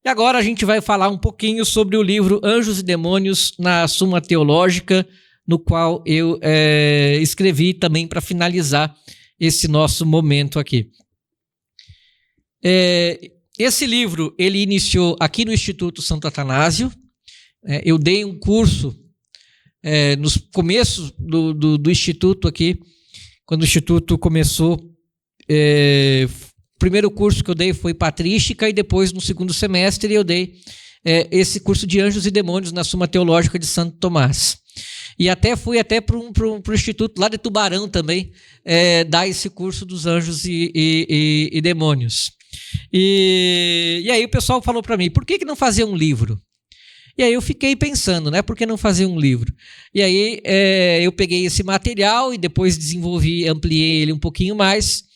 E agora a gente vai falar um pouquinho sobre o livro Anjos e Demônios na Suma Teológica, no qual eu escrevi também para finalizar esse nosso momento aqui. Esse livro, ele iniciou aqui no Instituto Santo Atanásio. Eu dei um curso nos começos do Instituto aqui, quando o Instituto começou. O primeiro curso que eu dei foi Patrística, e depois, no segundo semestre, eu dei esse curso de Anjos e Demônios na Suma Teológica de Santo Tomás. E fui para o Instituto lá de Tubarão também, dar esse curso dos Anjos e Demônios. E aí o pessoal falou para mim, por que não fazer um livro? E aí eu fiquei pensando, né? Por que não fazer um livro? E aí eu peguei esse material e depois desenvolvi, ampliei ele um pouquinho mais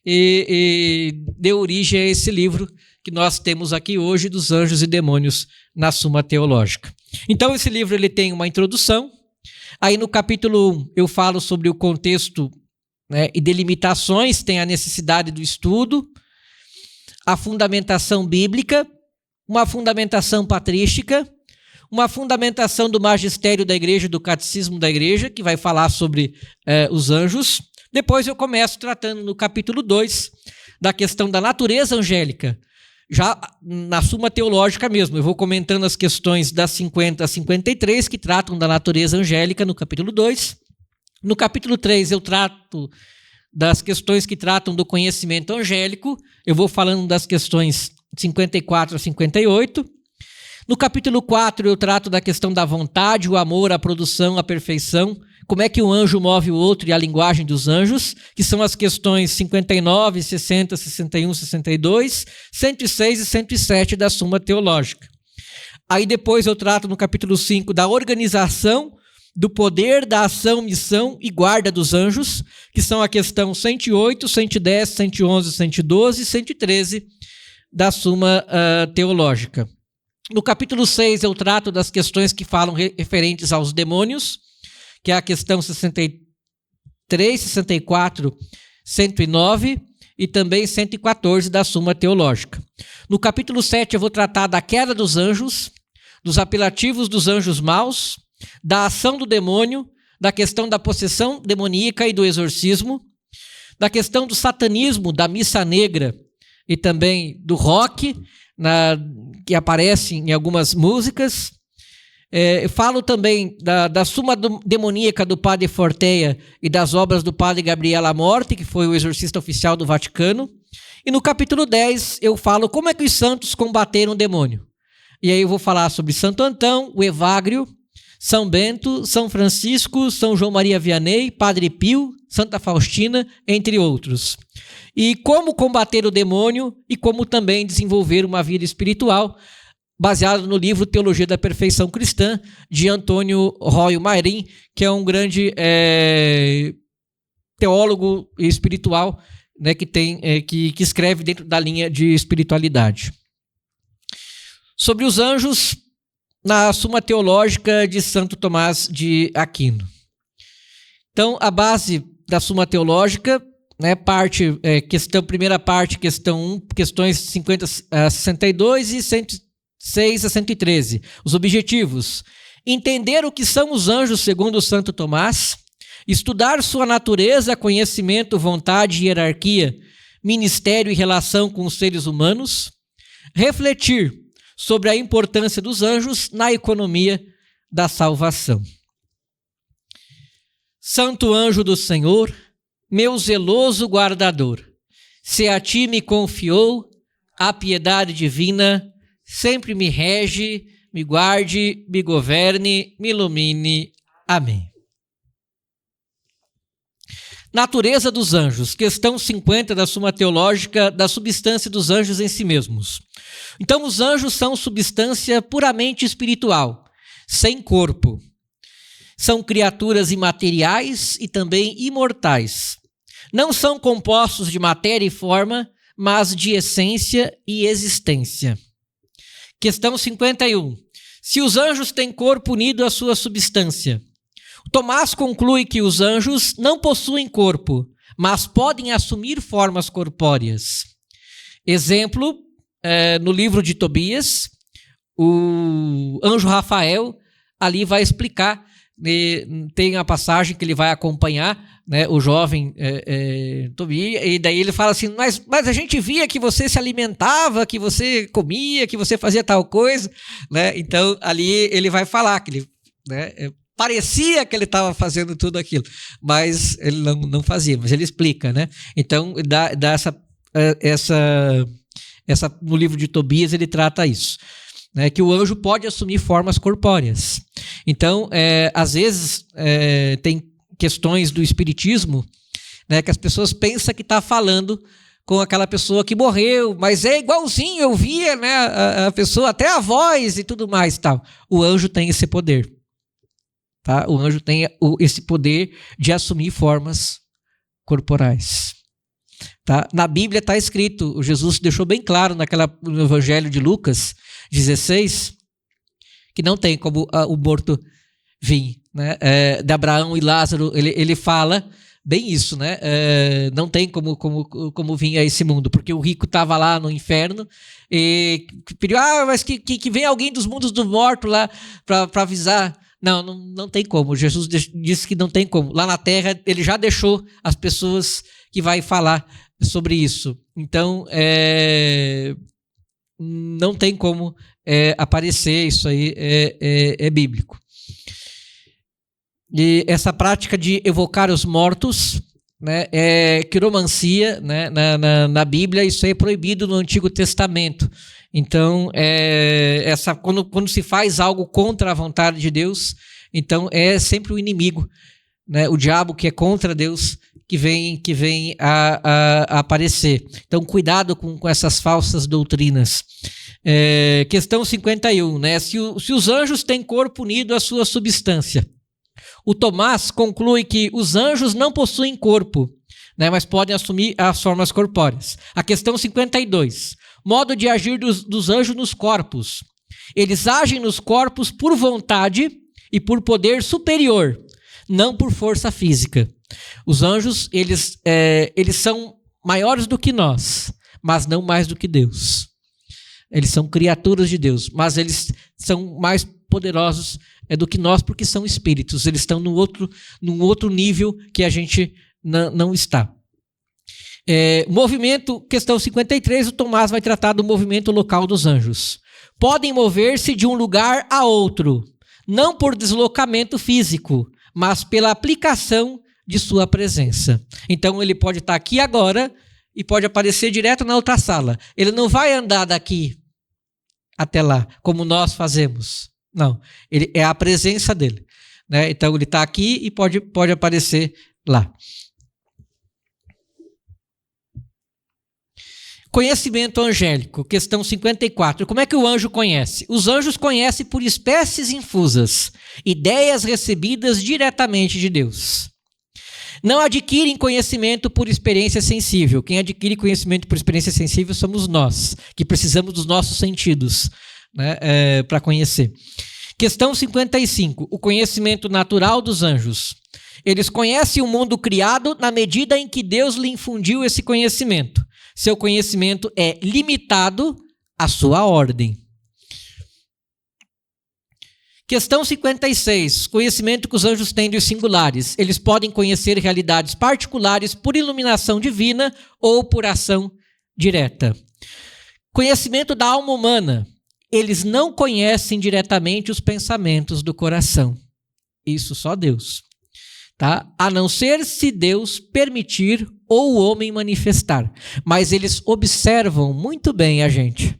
e deu origem a esse livro que nós temos aqui hoje, dos Anjos e Demônios na Suma Teológica. Então esse livro ele tem uma introdução. Aí no capítulo 1 eu falo sobre o contexto, né, e delimitações, tem a necessidade do estudo, a fundamentação bíblica, uma fundamentação patrística, uma fundamentação do magistério da igreja, do catecismo da igreja, que vai falar sobre os anjos. Depois eu começo tratando no capítulo 2 da questão da natureza angélica, já na Suma Teológica mesmo. Eu vou comentando as questões das 50 a 53, que tratam da natureza angélica no capítulo 2. No capítulo 3 eu trato das questões que tratam do conhecimento angélico. Eu vou falando das questões 54 a 58. No capítulo 4 eu trato da questão da vontade, o amor, a produção, a perfeição, como é que um anjo move o outro e a linguagem dos anjos, que são as questões 59, 60, 61, 62, 106 e 107 da Suma Teológica. Aí depois eu trato no capítulo 5 da organização, do poder, da ação, missão e guarda dos anjos, que são a questão 108, 110, 111, 112 e 113 da Suma Teológica. No capítulo 6 eu trato das questões que falam referentes aos demônios, que é a questão 63, 64, 109 e também 114 da Suma Teológica. No capítulo 7 eu vou tratar da queda dos anjos, dos apelativos dos anjos maus, da ação do demônio, da questão da possessão demoníaca e do exorcismo, da questão do satanismo, da missa negra e também do rock, que aparece em algumas músicas. Falo também da Suma Demoníaca do Padre Forteia e das obras do Padre Gabriel Amorte, que foi o exorcista oficial do Vaticano. E no capítulo 10 eu falo como é que os santos combateram o demônio. E aí eu vou falar sobre Santo Antão, o Evagrio, São Bento, São Francisco, São João Maria Vianney, Padre Pio, Santa Faustina, entre outros. E como combater o demônio e como também desenvolver uma vida espiritual, baseado no livro Teologia da Perfeição Cristã, de Antônio Royo Marim, que é um grande teólogo espiritual, né, que escreve dentro da linha de espiritualidade. Sobre os anjos, na Suma Teológica de Santo Tomás de Aquino. Então, a base da Suma Teológica, né, primeira parte, questão 1, questões 50 a 62 e 106 a 113. Os objetivos: entender o que são os anjos segundo Santo Tomás, estudar sua natureza, conhecimento, vontade, hierarquia, ministério e relação com os seres humanos, refletir sobre a importância dos anjos na economia da salvação. Santo anjo do Senhor, meu zeloso guardador, se a ti me confiou a piedade divina, sempre me rege, me guarde, me governe, me ilumine. Amém. Natureza dos anjos, questão 50 da Suma Teológica, da substância dos anjos em si mesmos. Então, os anjos são substância puramente espiritual, sem corpo. São criaturas imateriais e também imortais. Não são compostos de matéria e forma, mas de essência e existência. Questão 51. Se os anjos têm corpo unido à sua substância, Tomás conclui que os anjos não possuem corpo, mas podem assumir formas corpóreas. Exemplo, no livro de Tobias, o anjo Rafael ali vai explicar, tem a passagem que ele vai acompanhar, né, o jovem Tobias, e daí ele fala assim, mas a gente via que você se alimentava, que você comia, que você fazia tal coisa, né? Então ali ele vai falar que ele, né, parecia que ele estava fazendo tudo aquilo, mas ele não fazia, mas ele explica, né? Então dá essa no livro de Tobias ele trata isso, né, que o anjo pode assumir formas corpóreas. Então, às vezes, tem questões do espiritismo, né, que as pessoas pensam que está falando com aquela pessoa que morreu, mas é igualzinho, eu via, né, a pessoa, até a voz e tudo mais. Tal. O anjo tem esse poder. Tá? O anjo tem esse poder de assumir formas corporais. Tá? Na Bíblia está escrito, o Jesus deixou bem claro no Evangelho de Lucas 16, que não tem como o morto vir, né? De Abraão e Lázaro, ele fala bem isso, né? Não tem como vir a esse mundo, porque o rico estava lá no inferno e pediu, mas que vem alguém dos mundos do morto lá para avisar. Não tem como. Jesus disse que não tem como. Lá na terra, ele já deixou as pessoas que vai falar sobre isso. Então, não tem como aparecer, isso aí é bíblico. E essa prática de evocar os mortos, né, é quiromancia, né, na Bíblia, isso aí é proibido no Antigo Testamento. Então, quando se faz algo contra a vontade de Deus, então é sempre o inimigo, né, o diabo que é contra Deus, que vem a aparecer. Então, cuidado com essas falsas doutrinas. Questão 51, né? Se os anjos têm corpo unido à sua substância. O Tomás conclui que os anjos não possuem corpo, né, mas podem assumir as formas corpóreas. A questão 52. Modo de agir dos anjos nos corpos. Eles agem nos corpos por vontade e por poder superior, não por força física. Os anjos, eles são maiores do que nós, mas não mais do que Deus. Eles são criaturas de Deus, mas eles são mais poderosos do que nós, porque são espíritos. Eles estão num outro nível que a gente não está. Movimento, questão 53, o Tomás vai tratar do movimento local dos anjos. Podem mover-se de um lugar a outro, não por deslocamento físico, mas pela aplicação de sua presença. Então, ele pode estar aqui agora e pode aparecer direto na outra sala. Ele não vai andar daqui até lá, como nós fazemos. Não, é a presença dele, né? Então, ele está aqui e pode aparecer lá. Conhecimento angélico, questão 54. Como é que o anjo conhece? Os anjos conhecem por espécies infusas, ideias recebidas diretamente de Deus. Não adquirem conhecimento por experiência sensível. Quem adquire conhecimento por experiência sensível somos nós, que precisamos dos nossos sentidos, né, para conhecer. Questão 55. O conhecimento natural dos anjos. Eles conhecem o mundo criado na medida em que Deus lhe infundiu esse conhecimento. Seu conhecimento é limitado à sua ordem. Questão 56. Conhecimento que os anjos têm dos singulares. Eles podem conhecer realidades particulares por iluminação divina ou por ação direta. Conhecimento da alma humana. Eles não conhecem diretamente os pensamentos do coração. Isso só Deus. Tá? A não ser se Deus permitir ou o homem manifestar. Mas eles observam muito bem a gente.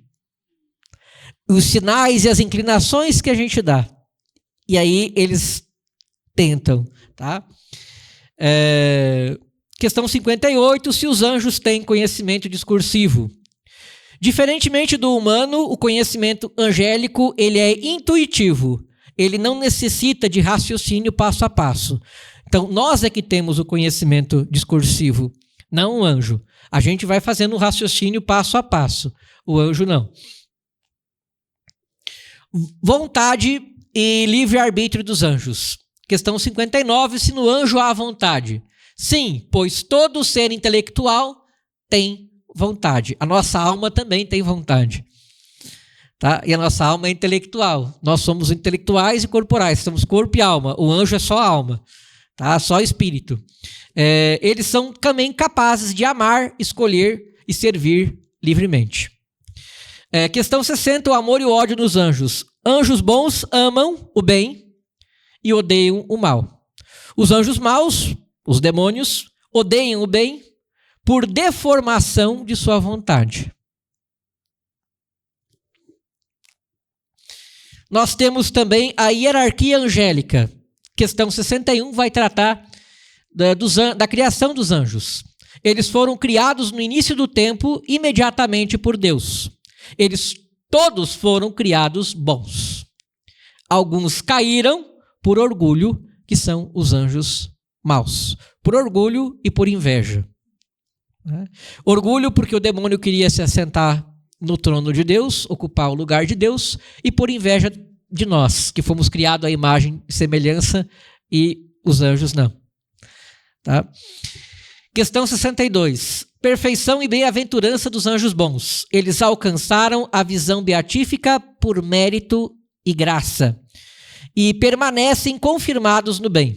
Os sinais e as inclinações que a gente dá. E aí eles tentam. Tá? Questão 58. Se os anjos têm conhecimento discursivo. Diferentemente do humano, o conhecimento angélico ele é intuitivo. Ele não necessita de raciocínio passo a passo. Então, nós é que temos o conhecimento discursivo, não o anjo. A gente vai fazendo o raciocínio passo a passo. O anjo não. Vontade e livre-arbítrio dos anjos. Questão 59. Se no anjo há vontade. Sim, pois todo ser intelectual tem vontade. A nossa alma também tem vontade. Tá? E a nossa alma é intelectual. Nós somos intelectuais e corporais, somos corpo e alma. O anjo é só alma, tá? Só espírito. Eles são também capazes de amar, escolher e servir livremente. Questão 60, o amor e o ódio nos anjos. Anjos bons amam o bem e odeiam o mal. Os anjos maus, os demônios, odeiam o bem por deformação de sua vontade. Nós temos também a hierarquia angélica. Questão 61 vai tratar da criação dos anjos. Eles foram criados no início do tempo, imediatamente por Deus. Eles todos foram criados bons. Alguns caíram por orgulho, que são os anjos maus. Por orgulho e por inveja. Orgulho porque o demônio queria se assentar no trono de Deus, ocupar o lugar de Deus, e por inveja de nós, que fomos criados à imagem e semelhança, e os anjos não. Tá? Questão 62. Perfeição e bem-aventurança dos anjos bons. Eles alcançaram a visão beatífica por mérito e graça, e permanecem confirmados no bem.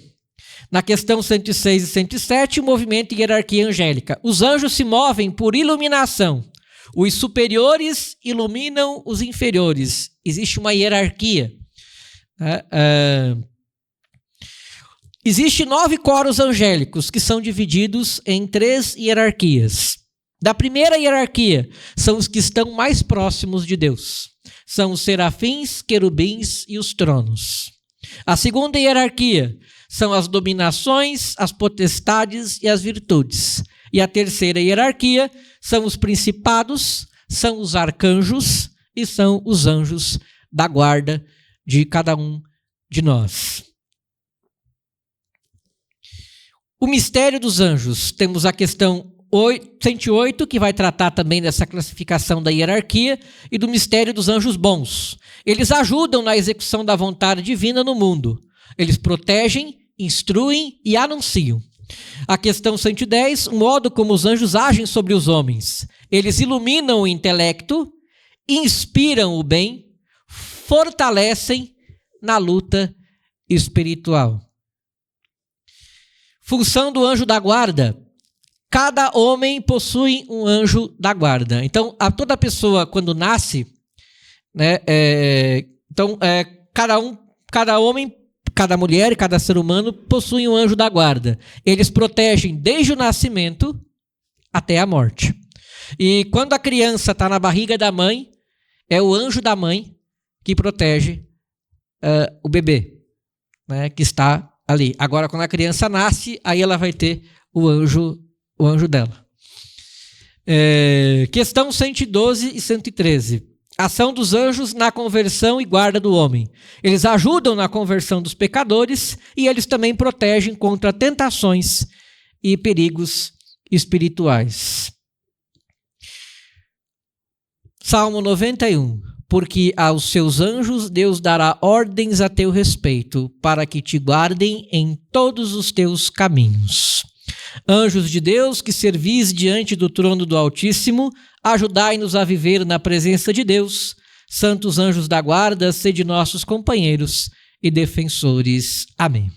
Na questão 106 e 107, o movimento e hierarquia angélica. Os anjos se movem por iluminação. Os superiores iluminam os inferiores. Existe uma hierarquia. Existem 9 coros angélicos que são divididos em 3 hierarquias. Da primeira hierarquia são os que estão mais próximos de Deus. São os serafins, querubins e os tronos. A segunda hierarquia são as dominações, as potestades e as virtudes. E a terceira hierarquia são os principados, são os arcanjos e são os anjos da guarda de cada um de nós. O mistério dos anjos. Temos a questão 108, que vai tratar também dessa classificação da hierarquia e do mistério dos anjos bons. Eles ajudam na execução da vontade divina no mundo. Eles protegem, instruem e anunciam. A questão 110, o modo como os anjos agem sobre os homens. Eles iluminam o intelecto, inspiram o bem, fortalecem na luta espiritual. Função do anjo da guarda. Cada homem possui um anjo da guarda. Então, toda pessoa, quando nasce, né, cada homem, cada mulher e cada ser humano possui um anjo da guarda. Eles protegem desde o nascimento até a morte. E quando a criança está na barriga da mãe, é o anjo da mãe que protege o bebê, né, que está ali. Agora, quando a criança nasce, aí ela vai ter o anjo dela. Questão 112 e 113. Ação dos anjos na conversão e guarda do homem. Eles ajudam na conversão dos pecadores e eles também protegem contra tentações e perigos espirituais. Salmo 91. Porque aos seus anjos Deus dará ordens a teu respeito, para que te guardem em todos os teus caminhos. Anjos de Deus, que servis diante do trono do Altíssimo, ajudai-nos a viver na presença de Deus. Santos anjos da guarda, sede nossos companheiros e defensores. Amém.